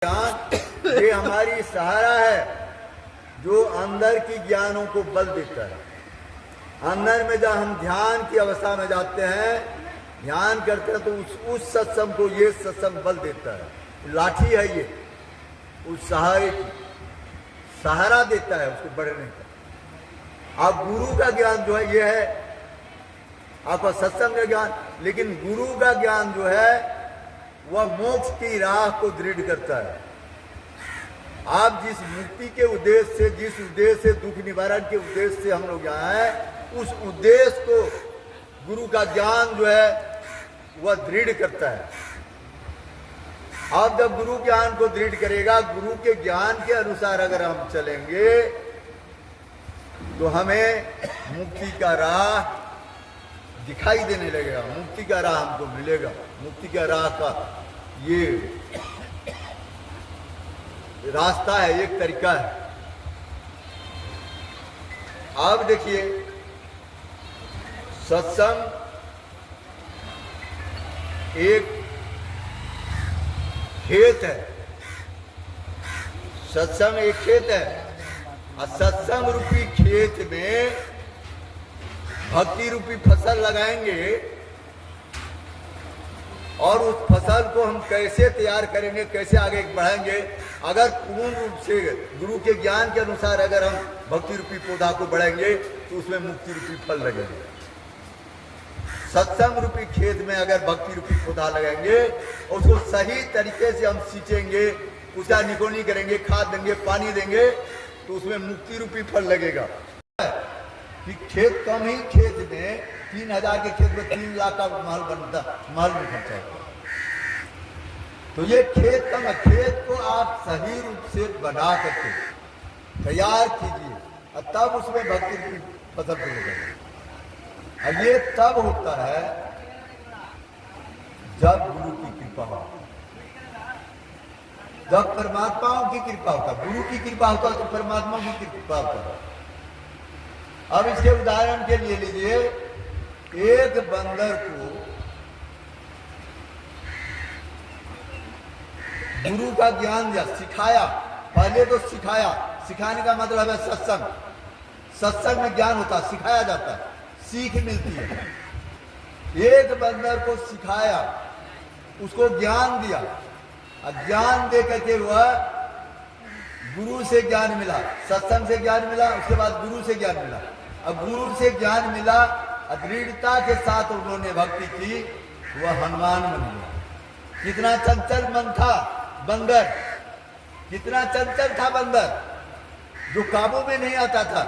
ज्ञान ये हमारी सहारा है जो अंदर की ज्ञानों को बल देता है। अंदर में जब हम ध्यान की अवस्था में जाते हैं, ध्यान करते हैं, तो उस सत्संग को ये सत्संग बल देता है। लाठी है ये, उस सहारे की सहारा देता है उसको बढ़ने का। आप गुरु का ज्ञान जो है ये है आपका सत्संग का ज्ञान, लेकिन गुरु का ज्ञान जो है वह मोक्ष की राह को दृढ़ करता है। आप जिस मुक्ति के उद्देश्य से, जिस उद्देश्य से, दुख निवारण के उद्देश्य से हम लोग यहाँ हैं, उस उद्देश्य को गुरु का ज्ञान जो है वह दृढ़ करता है। आप जब गुरु ज्ञान को दृढ़ करेगा, गुरु के ज्ञान के अनुसार अगर हम चलेंगे तो हमें मुक्ति का राह दिखाई देने लगेगा, मुक्ति का राह हमको मिलेगा। मुक्ति का राह का ये रास्ता है, एक तरीका है। आप देखिए, सत्संग एक खेत है, सत्संग एक खेत है, और सत्संग रूपी खेत में भक्ति रूपी फसल लगाएंगे, और उस फसल को हम कैसे तैयार करेंगे, कैसे आगे बढ़ाएंगे। अगर पूर्ण रूप से गुरु के ज्ञान के अनुसार अगर हम भक्ति रूपी पौधा को बढ़ाएंगे तो उसमें मुक्ति रूपी फल लगेंगे। सत्संग रूपी खेत में अगर भक्ति रूपी पौधा लगाएंगे, उसको सही तरीके से हम सींचेंगे, उसका निगरानी करेंगे, खाद देंगे, पानी देंगे, तो उसमें मुक्ति रूपी फल लगेगा। कि खेत कम ही खेत में 3000 के खेत में 3 लाख का महल बनता, महल में खर्चा होता। तो ये खेत कम है, खेत को आप सही रूप से बना करके तैयार कीजिए, और तब उसमें भक्ति की फसल को लगाइए। और ये तब होता है जब गुरु की कृपा हो, जब परमात्माओं की कृपा होता। गुरु की कृपा होता तो परमात्मा की कृपा होता। अब इसके उदाहरण के लिए लीजिए, एक बंदर को गुरु का ज्ञान दिया, सिखाया। पहले तो सिखाया, सिखाने का मतलब है सत्संग। सत्संग में ज्ञान होता, सिखाया जाता है, सीख मिलती है। एक बंदर को सिखाया, उसको ज्ञान दिया, और ज्ञान दे करके वह गुरु से ज्ञान मिला, सत्संग से ज्ञान मिला, उसके बाद गुरु से ज्ञान मिला। अब गुरु से ज्ञान मिला, दृढ़ता के साथ उन्होंने भक्ति की, वह हनुमान बन गया। कितना चंचल मन था बंदर, कितना चंचल था बंदर, जो काबू में नहीं आता था।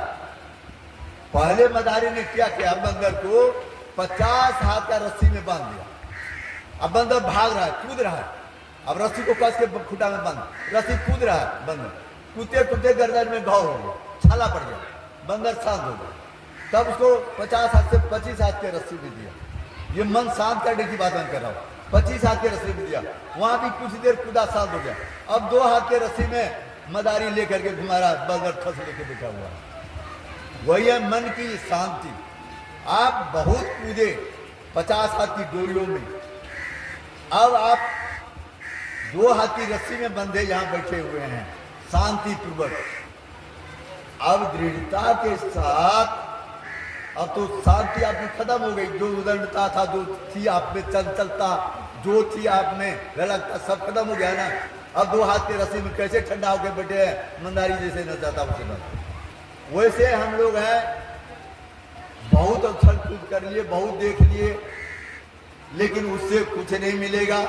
पहले मदारी ने क्या किया, बंदर को 50 हाथ का रस्सी में बांध दिया। अब बंदर भाग रहा है, कूद रहा है। अब रस्सी को कस के खुटा में बांध, रस्सी कूद रहा है बंदर, कूदते कूदते गर्दन में घाव हो गया, छाला पड़ गया, बंदर शांत हो गया। तब उसको 50 हाथ से 25 हाथ के रस्सी में दिया। ये मन शांत करने की बात मैं कर रहा हूँ। 25 हाथ के रस्सी में दिया, वहां भी कुछ देर कूदा, शांत हो गया। अब 2 हाथ के रस्सी में मदारी लेकर के घुमा रहा, बंदर खस लेके बैठा हुआ है। वही है मन की शांति। आप बहुत कूदे 50 हाथ की डोरियों में, अब आप 2 हाथ की रस्सी में बंधे यहां बैठे हुए हैं शांति पूर्वक। अब दृढ़ता के साथ, अब तो शांति आपकी खत्म हो गई। जो उदंडता था, जो थी आप में चंचलता, जो थी आप में ललकता, सब खत्म हो गया ना। अब 2 हाथ के रस्सी में कैसे ठंडा होकर बैठे हैं, मंदारी जैसे न चाहता उसे न। वैसे हम लोग हैं, बहुत उछल कूद कर लिए, बहुत देख लिए, लेकिन उससे कुछ नहीं मिलेगा।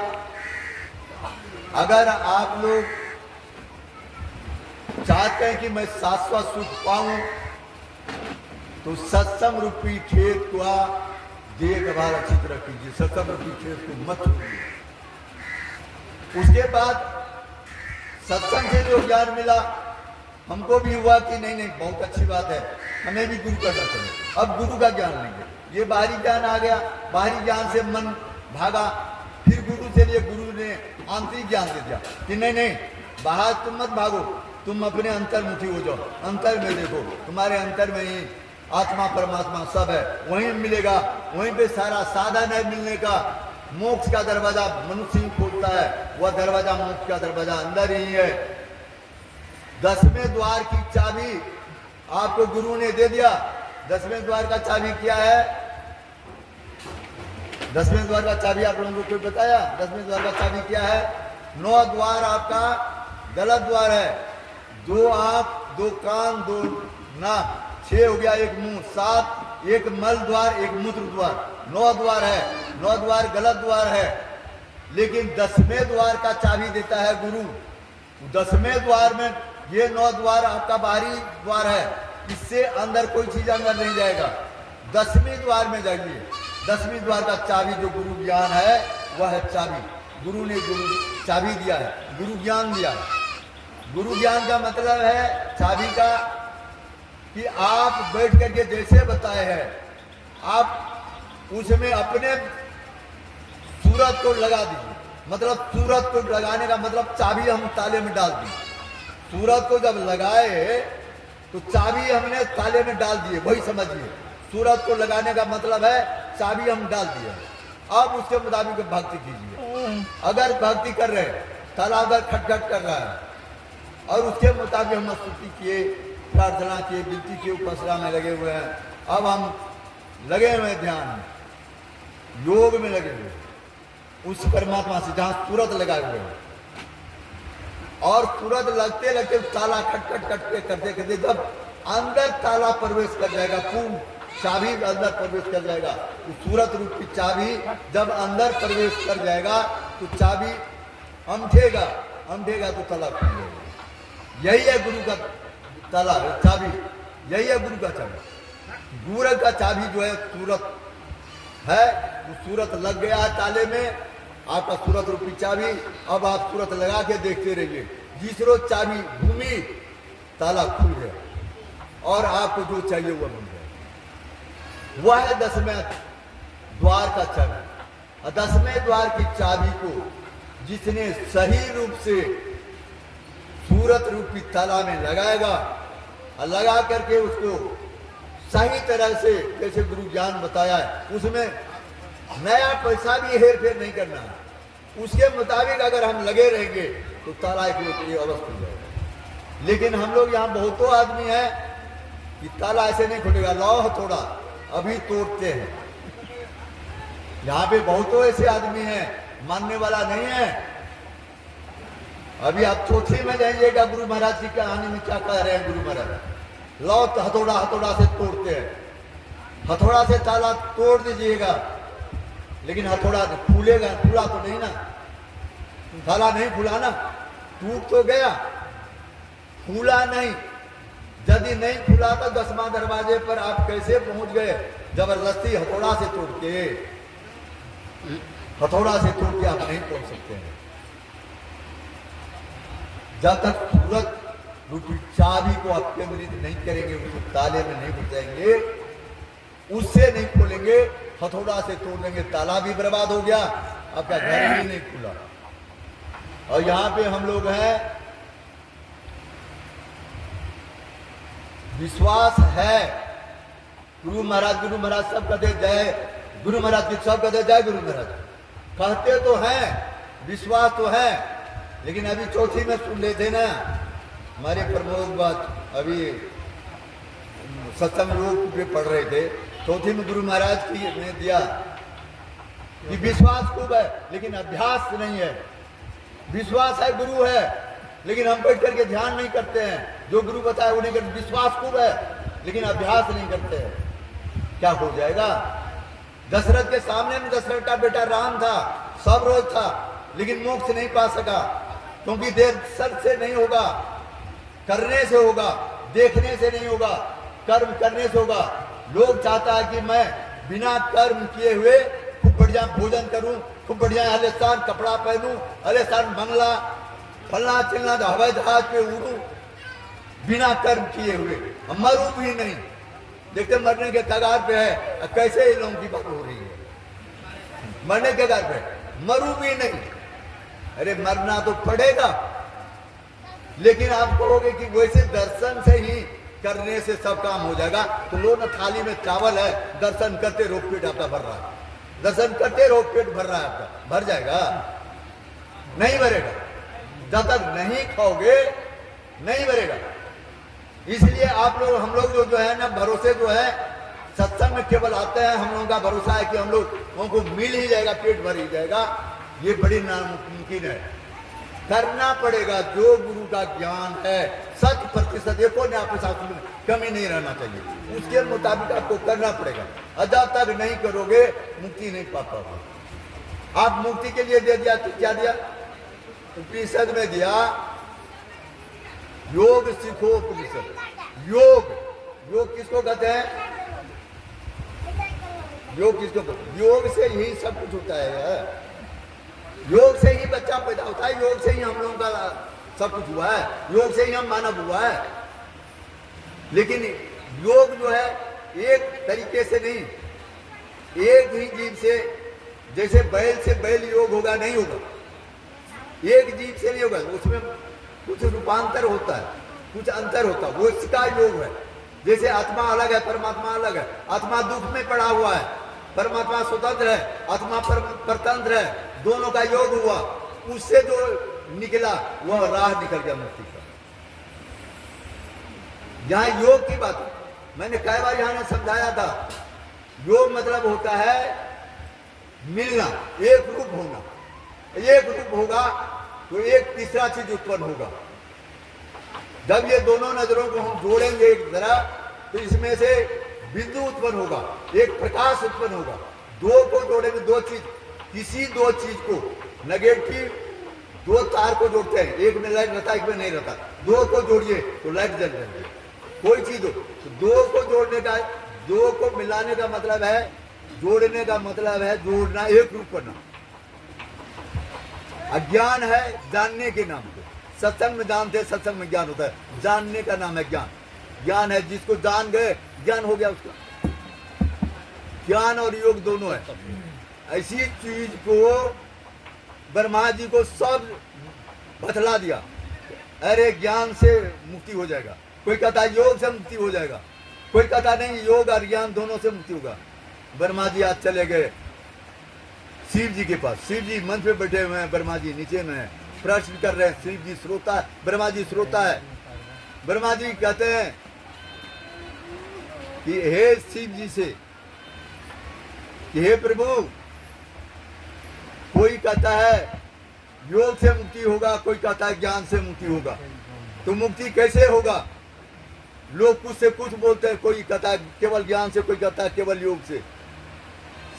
अगर आप लोग चाहते हैं कि मैं शाश्वत सुख पाऊं, तो सत्संग रूपी खेत को देखभाल अच्छी तरह कीजिए, सत्संग रूपी खेत को मत छोड़िए। उसके बाद सत्संग से जो ज्ञान मिला, हमको भी हुआ कि नहीं बहुत अच्छी बात है, हमें भी गुरु करना चाहिए। अब गुरु का ज्ञान लेंगे। ये बाहरी ज्ञान आ गया, बाहरी ज्ञान से मन भागा, फिर गुरु से लिए, गुरु ने आंतरिक ज्ञान दे दिया कि नहीं, बाहर तुम मत भागो, तुम अपने अंतर्मुखी हो जाओ, अंतर में देखो, तुम्हारे अंतर में ही आत्मा परमात्मा सब है, वहीं मिलेगा, वहीं पे सारा साधन है मिलने का। मोक्ष का दरवाजा मनुष्य ही खोलता होता है, वह दरवाजा मोक्ष का दरवाजा अंदर ही है। 10वें द्वार की चाबी आपको गुरु ने दे दिया। 10वें द्वार का चाबी क्या है? 10वें द्वार का चाबी आप लोगों को कोई बताया? 10वें द्वार का चाबी क्या है? 9 द्वार आपका गलत द्वार है। 2 आंख, 2 कान, 2 नाक, 6 हो गया, 1 मुंह, 7, 1 मल द्वार, 1 मूत्र द्वार, 9 द्वार है। 9 द्वार गलत द्वार है। लेकिन 10वें द्वार का चाबी देता है गुरु। 10वें द्वार में ये 9 द्वार आपका बाहरी द्वार है, इससे अंदर कोई चीज अंदर नहीं जाएगा। 10वें द्वार में जाइए। 10वें द्वार का चाबी जो गुरु ज्ञान है वह है चाबी। गुरु ने गुरु चाबी दिया है, गुरु ज्ञान दिया है। गुरु ज्ञान का मतलब है चाबी का कि आप बैठ करके जैसे बताए हैं, आप उसमें अपने सूरत को लगा दीजिए। मतलब सूरत को लगाने का मतलब चाबी हम ताले में डाल दी। सूरत को जब लगाए तो चाबी हमने ताले में डाल दिए, वही समझिए। सूरत को लगाने का मतलब है चाबी हम डाल दिए। अब उसके मुताबिक भक्ति कीजिए। अगर भक्ति कर रहे हैं, ताला अगर खटखट कर रहा है और उसके मुताबिक हम स्तुति किए, प्रार्थना किए, विनती किए, उपासना में लगे हुए हैं। अब हम लगे हुए हैं ध्यान में, योग में लगे हुए उस परमात्मा से जहां सूरत लगाए हुए हैं। और सूरत लगते लगते ताला खटखट करते करते जब अंदर ताला प्रवेश कर जाएगा, पूर्ण चाबी अंदर प्रवेश कर जाएगा, तो सूरत रूप की चाबी जब अंदर प्रवेश कर जाएगा तो चाबी अमठेगा तो ताला खुल जाएगा। यही है गुरु का ताला, चाबी यही है गुरु का चाबी। गुरु का चाबी जो है सूरत है, वो सूरत लग गया है ताले में, आपका सूरत रूपी चाबी। अब आप सूरत लगा के देखते रहिए, जिस रोज चाबी घूमी ताला खुल गया और आपको जो चाहिए वह मिल गया। वह है 10वें द्वार का चाबी। 10वें द्वार की चाबी को जिसने सही रूप से सूरत रूपी ताला में लगाएगा और लगा करके उसको सही तरह से, जैसे गुरु ज्ञान बताया है, उसमें नया पैसा भी हेर फेर नहीं करना है। उसके मुताबिक अगर हम लगे रहेंगे तो ताला एक अवस्था हो जाएगा। लेकिन हम लोग यहाँ बहुतों आदमी हैं कि ताला ऐसे नहीं खुलेगा, लाओ हथौड़ा, अभी तोड़ते हैं। यहाँ पे बहुतों ऐसे आदमी हैं, मानने वाला नहीं है। अभी आप चौथी में जाइएगा, गुरु महाराज की कहानी में क्या कह रहे हैं गुरु महाराज, लाओ हथौड़ा से तोड़ते हैं। हथौड़ा से ताला तोड़ दीजिएगा, लेकिन हथौड़ा फूलेगा, फूला तो नहीं ना, ताला नहीं फूला ना, टूट तो गया, फूला नहीं। यदि नहीं फूला तो 10वां दरवाजे पर आप कैसे पहुंच गए? जबरदस्ती हथौड़ा से तोड़ के आप नहीं पहुंच सकते हैं। जब तक सूरत रूपी चाबी को आप केंद्रित नहीं करेंगे, उसको ताले में नहीं घुसाएंगे, उससे नहीं खोलेंगे, हथौड़ा से तोड़ देंगे, ताला भी बर्बाद हो गया, आपका घर भी नहीं खुला। और यहाँ पे हम लोग हैं, विश्वास है, गुरु महाराज सब कहते जय गुरु महाराज की, सब कहते जय गुरु महाराज, कहते तो हैं, विश्वास तो है। लेकिन अभी चौथी में सुन लेते ना, हमारे प्रमोद बात अभी सत्संग लोग पे पढ़ रहे थे, चौथी में गुरु महाराज की ने दिया कि विश्वास खूब है लेकिन अभ्यास नहीं है। विश्वास है, गुरु है, लेकिन हम बैठ करके ध्यान नहीं करते हैं, जो गुरु बताए वो नहीं करते। विश्वास खूब है लेकिन अभ्यास नहीं करते हैं, क्या हो जाएगा? दशरथ के सामने में दशरथ का बेटा राम था, सब रोज था, लेकिन मोक्ष नहीं पा सका, क्योंकि देर सर से नहीं होगा, करने से होगा, देखने से नहीं होगा, कर्म करने से होगा। लोग चाहता है कि मैं बिना कर्म किए हुए खूब बढ़िया भोजन करूं, खूब बढ़िया आलिशान कपड़ा पहनूं, आलिशान बंगला, फलना चिलना, हवाई जहाज पे उड़ूं, बिना कर्म किए हुए, मरूं भी नहीं। देखते मरने के कगार पे है, कैसे इन लोगों की बात हो रही है, मरने के कगार पे, मरूं भी नहीं। अरे मरना तो पड़ेगा, लेकिन आप कहोगे कि वैसे दर्शन से ही करने से सब काम हो जाएगा, तो लो ना, थाली में चावल है, दर्शन करते रहो पेट आपका भर रहा है, दर्शन करते रहो पेट भर रहा है आपका, भर जाएगा। नहीं भरेगा। जब तक नहीं खाओगे नहीं भरेगा। इसलिए आप लोग, हम लोग जो है ना, भरोसे जो है सत्संग में केवल आते हैं, हम लोगों का भरोसा है कि हम लोगों को मिल ही जाएगा, पेट भर ही जाएगा, ये बड़ी नामुमकिन है। करना पड़ेगा। जो गुरु का ज्ञान है 100%, देखो ने आपके साथ में कमी नहीं रहना चाहिए, उसके मुताबिक आपको करना पड़ेगा। और जब तक नहीं करोगे मुक्ति नहीं पा पाओगे। आप मुक्ति के लिए दे दिया तो क्या दिया? उपनिषद में दिया योग सीखो। उपनिषद योग किसको कहते हैं? योग किसको? योग से ही सब कुछ होता है। योग से ही बच्चा पैदा होता है, योग से ही हम लोगों का सब कुछ हुआ है, योग से ही हम मानव हुआ है। लेकिन योग जो है एक तरीके से नहीं, एक ही जीव से, जैसे बैल से बैल योग होगा नहीं होगा, एक जीव से नहीं होगा, उसमें कुछ रूपांतर होता है, कुछ अंतर होता है, वो इसका योग है। जैसे आत्मा अलग है, परमात्मा अलग है। आत्मा दुख में पड़ा हुआ है, परमात्मा स्वतंत्र है, आत्मा परतंत्र है, दोनों का योग हुआ, उससे जो निकला वह राह निकल गया मुक्ति का। यहां योग की बात मैंने कई बार यहां समझाया था। योग मतलब होता है मिलना, एक रूप होना। एक रूप होगा तो एक तीसरा चीज उत्पन्न होगा। जब ये दोनों नजरों को हम जोड़ेंगे एक जरा, तो इसमें से बिंदु उत्पन्न होगा, एक प्रकाश उत्पन्न होगा। दो को जोड़ेंगे, दो चीज, किसी दो चीज को, नेगेटिव दो तार को जोड़ते हैं, एक में लाइट रहता है, एक में नहीं रहता, दो को जोड़िए तो लाइट जल जाएगी। कोई चीज हो तो दो को जोड़ने का, दो को मिलाने का मतलब है, जोड़ने का मतलब है जोड़ना, एक रूप करना। अज्ञान है जानने के नाम पे। सत्संग में जानते, सत्संग में ज्ञान होता है, जानने का नाम है ज्ञान। ज्ञान है, जिसको जान गए ज्ञान हो गया उसका। ज्ञान और योग दोनों है। ऐसी चीज को ब्रह्मा जी को सब बतला दिया, अरे ज्ञान से मुक्ति हो जाएगा। कोई कहता योग से मुक्ति हो जाएगा, कोई कहता नहीं योग और ज्ञान दोनों से मुक्ति होगा। ब्रह्मा जी आज चले गए शिव जी के पास। शिव जी मंच पे बैठे हुए हैं, ब्रह्मा जी नीचे में है, प्रश्न कर रहे हैं। शिव जी श्रोता है, ब्रह्मा जी श्रोता है। ब्रह्मा जी कहते हैं कि हे शिव जी से कि हे प्रभु, कोई कहता है योग से मुक्ति होगा, कोई कहता है ज्ञान से मुक्ति होगा, तो मुक्ति कैसे होगा? लोग कुछ से कुछ बोलते हैं, कोई कहता है केवल ज्ञान से, कोई कहता है केवल योग से।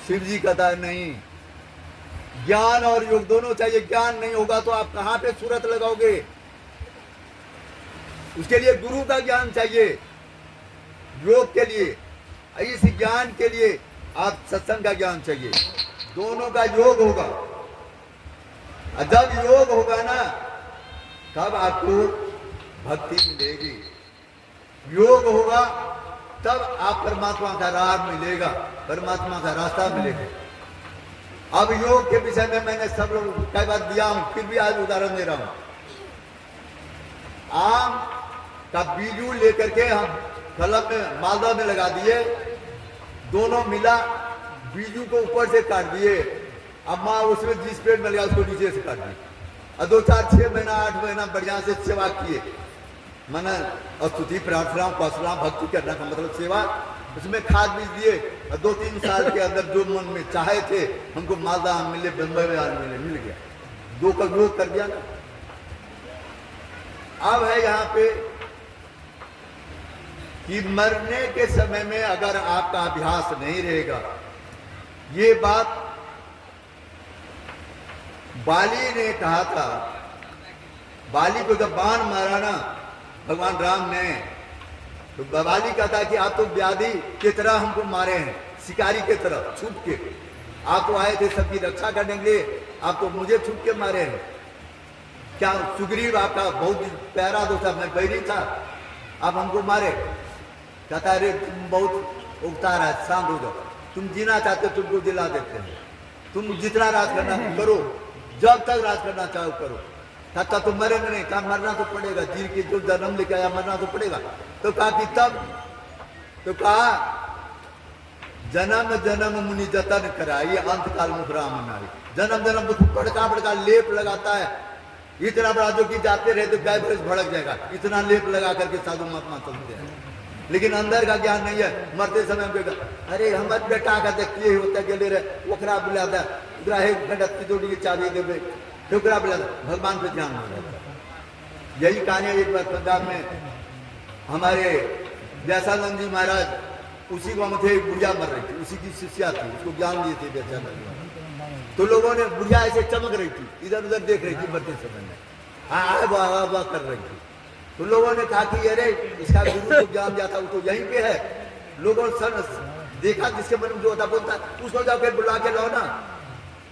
शिव जी कहता है नहीं, ज्ञान और योग दोनों चाहिए। ज्ञान नहीं होगा तो आप कहां पे सूरत लगाओगे? उसके लिए गुरु का ज्ञान चाहिए। योग के लिए, इस ज्ञान के लिए आप सत्संग का ज्ञान चाहिए। दोनों का योग होगा। जब योग होगा ना, तब आपको भक्ति मिलेगी। योग होगा तब आप परमात्मा का राह मिलेगा, परमात्मा का रास्ता मिलेगा। अब योग के विषय में मैंने सब लोग कई बार दिया हूं, फिर भी आज उदाहरण दे रहा हूं। आम का बीजू लेकर के हम कलम में, मालदा में लगा दिए, दोनों मिला, बीजू को ऊपर से काट दिए। अब माँ उसमें जिस पेड़ में लगा उसको नीचे से काट दिए। और 2, 4, 6 महीना 8 महीना बढ़िया से सेवा किए, मन स्तुति प्रार्थना उपासना भक्ति करना का मतलब सेवा। उसमें खाद बीज दिए और 2-3 साल के अंदर जो मन में चाहे थे, हमको मालदा आम मिले, बम्बई में आम मिले, मिल गया। 2 का योग कर दिया ना। अब है यहाँ पे कि मरने के समय में अगर आपका अभ्यास नहीं रहेगा, ये बात बाली ने कहा था। बाली को जब बाण मारा ना भगवान राम ने, तो बाली कहता है कि आप तो व्याधि की तरह हमको मारे हैं, शिकारी की तरह छुप के। आप तो आए थे सबकी रक्षा करने के लिए, आप तो मुझे छुप के मारे हैं। क्या सुग्रीव आपका बहुत प्यारा दोस्त था, मैं बैरी था, आप हमको मारे? कहता अरे तुम बहुत उगता रहा, शांत हो जाओ, तुम जीना चाहते हो तुमको जिला देते हैं, तुम जितना राज करना करो, जब तक राज करना चाहो करो, तब तक तो मरेंगे नहीं। कहा मरना तो पड़ेगा, जीव के जो जन्म लेके आया मरना तो पड़ेगा। तो कहा कि तब, तो कहा जन्म जन्म मुनि जतन कराई, अंत काल मुख राम नारी। जन्म जन्म तो बड़का बड़का लेप लगाता है, इतना बड़ा जो कि जाते रहे तो गाय भैंस भड़क जाएगा, इतना लेप लगा करके साधु महात्मा चलते हैं, लेकिन अंदर का ज्ञान नहीं है। मरते समय में अरे हम बेटा का देखिए होता गेले रहे ओकरा बुलाता ग्राहक जोड़ी की चाबी देवे ओकरा बुलाता, भगवान पे ध्यान नहीं रहता। यही कहानी एक बार पंजाब में हमारे व्यासानंद जी महाराज, उसी को थे बुढ़िया मर रही थी, उसी की शिष्या थी, उसको ज्ञान दिए थे व्यासानंद जी। तो लोगों ने बुढ़िया ऐसे चमक रही थी, इधर उधर देख रही थी मरते समय में, वाह कर रही थी। तो लोगों ने कहा कि अरे इसका गुरु को ज्ञान दिया था वो तो यहीं पे है। लोगों ने देखा जिसके मन में जो होता बोलता उसको जाकर बुला के लाओ ना।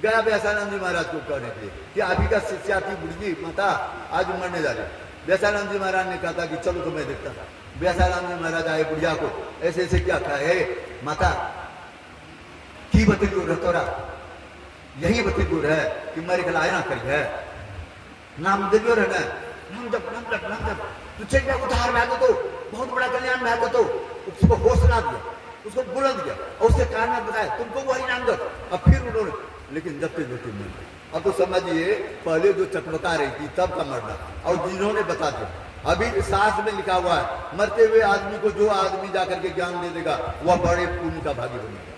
गया व्यासानंद जी महाराज को कहने के लिए कि आप ही का शिष्या थी बुढ़ी माता, आज मरने जा रही। व्यासानंद जी महाराज ने कहा था कि चलो तो मैं देखता था। व्यासानंद जी महाराज आए बुढ़िया को, ऐसे ऐसे क्या कहा है माता की बती दूर तोरा यही बती दूर है कि मेरे खिला ना करी है नाम दिव्यो रहना नाम जब तुझे क्या उधार में तो बहुत बड़ा कल्याण में तो उसको हौसला दिया, उसको बुलंद किया और उसके कान में बताया तुमको वही नाम दो। अब फिर उन्होंने लेकिन जबते जोते मिल गए। अब तो समझिए पहले जो चटमटा रही थी तब का मरना, और जिन्होंने बता दिया। अभी शास्त्र में लिखा हुआ है मरते हुए आदमी को जो आदमी जाकर के ज्ञान दे देगा वह बड़े पुण्य का भागी बनेगा।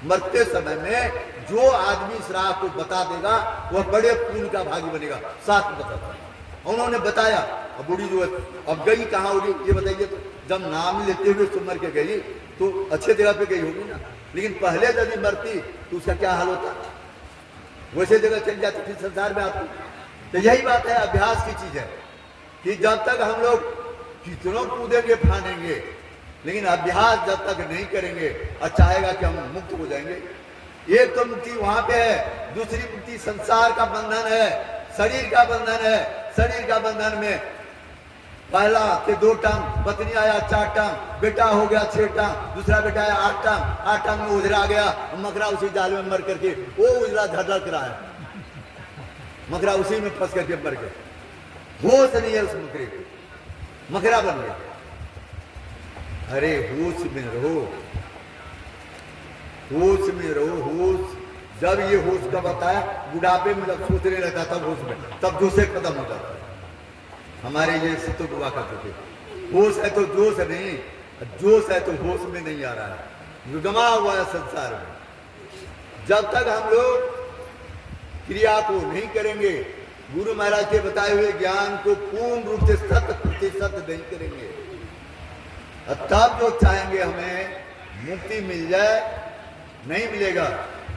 मरते समय में जो आदमी इस राह को बता देगा वह बड़े पुण्य का भागी बनेगा, शास्त्र बताता है। उन्होंने बताया। अब बूढ़ी जो अब गई कहाँ होगी ये बताइए। तो जब नाम लेते हुए सुमर के गई तो अच्छे जगह पे गई होगी ना, लेकिन पहले यदि मरती तो उसका क्या हाल होता, वैसे जगह चल जाती थी संसार में आती। तो यही बात है, अभ्यास की चीज है कि जब तक हम लोग कितनों कूदेंगे फानेंगे, लेकिन अभ्यास जब तक नहीं करेंगे और चाहेगा कि हम मुक्त हो जाएंगे। एक तो मुक्ति वहां पे है, दूसरी मुक्ति संसार का बंधन है, शरीर का बंधन है। शरीर का बंधन में पहला के 2 टांग, पत्नी आया 4 टांग, बेटा हो गया 6 टांग, दूसरा बेटा आया 8 टांग में उजरा गया। मकरा उसी जाल में मर करके वो उजरा धड़क रहा है, मकरा उसी में फंस करके मर गया। होश नहीं है उस मकरे को, मकरा बन गया। अरे होश में रहो, होश में रहो। होश जब ये होश का बताया बुढ़ापे में जब सोचने लगता तब होश में, तब दूसरे कदम हो जाता है। हमारे ये सिद्धू बुआ करते थे होश है तो जोश नहीं, जोश है तो होश में नहीं आ रहा है, गमा हुआ है संसार में। जब तक हम लोग क्रिया को नहीं करेंगे, गुरु महाराज के बताए हुए ज्ञान को पूर्ण रूप से 100% नहीं करेंगे, तब जो चाहेंगे हमें मुक्ति मिल जाए नहीं मिलेगा।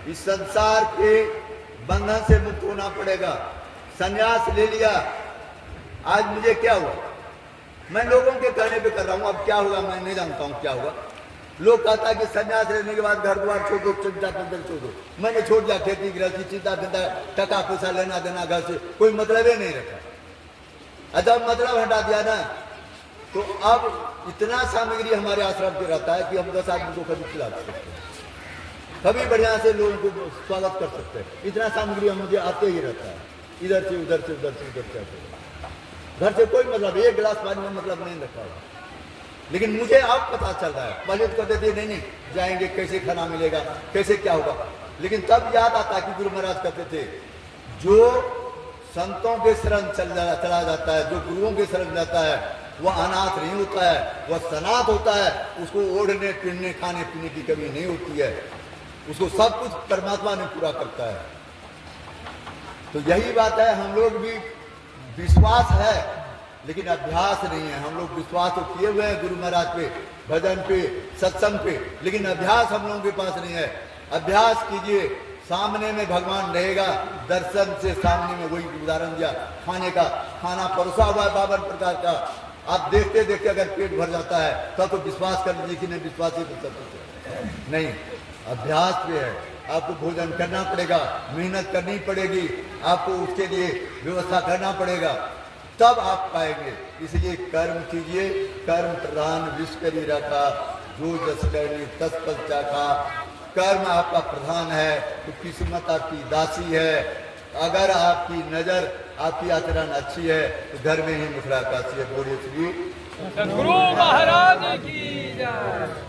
इस संसार के बंधन से मुक्त होना पड़ेगा। संन्यास ले लिया, आज मुझे क्या हुआ, मैं लोगों के कहने पे कर रहा हूं, अब क्या होगा मैं नहीं जानता हूं क्या होगा। लोग कहता है कि संन्यास लेने के बाद घर द्वार छोड़ दो, चिंता फिंता छोड़ दो। मैंने छोड़ दिया खेती गृहस्थी, चिंता फिंता, टका पैसा लेना देना घर से कोई मतलब ही नहीं रखा। जब मतलब हटा दिया ना तो अब इतना सामग्री हमारे आश्रम पे रहता है कि हम 10 आदमी को कभी खिला सकते हैं, कभी बढ़िया से लोगों को स्वागत कर सकते हैं। इतना सामग्री हम मुझे आते ही रहता है, इधर से उधर से उधर से उधर से। घर से कोई मतलब, एक गिलास पानी में मतलब नहीं रखा हुआ। लेकिन मुझे अब पता चल रहा है, पहले तो कहते थे नहीं जाएंगे कैसे खाना मिलेगा, कैसे क्या होगा। लेकिन तब याद आता कि गुरु महाराज कहते थे जो संतों के शरण चला जाता है, जो गुरुओं के शरण जाता है वह अनाथ नहीं होता है, वह सनाथ होता है। उसको ओढ़ने पीने खाने पीने की कमी नहीं होती है, उसको सब कुछ परमात्मा ने पूरा करता है। तो यही बात है, हम लोग भी विश्वास है लेकिन अभ्यास नहीं है। हम लोग विश्वास तो किए हुए हैं गुरु महाराज पे, भजन पे, सत्संग पे, लेकिन अभ्यास हम लोगों के पास नहीं है। अभ्यास कीजिए, सामने में भगवान रहेगा, दर्शन से सामने में। वही उदाहरण दिया, खाने का, खाना परोसा हुआ है 52 प्रकार का, आप देखते देखते अगर पेट भर जाता है तब तो विश्वास कर लीजिए कि नहीं, विश्वास ही तो सब कुछ नहीं। अभ्यास पे है, आपको भोजन करना पड़ेगा, मेहनत करनी पड़ेगी, आपको उसके लिए व्यवस्था करना पड़ेगा, तब आप पाएंगे। इसलिए कर्म कीजिए, कर्म प्रधान विश्व करी रखा, जो जस करनी तस पल चाखा। कर्म आपका प्रधान है तो किस्मत आपकी दासी है। अगर आपकी नजर, आपकी आचरण अच्छी है तो घर में ही मुखरा काशी है। बोलिए श्री सद्गुरु महाराज की जय।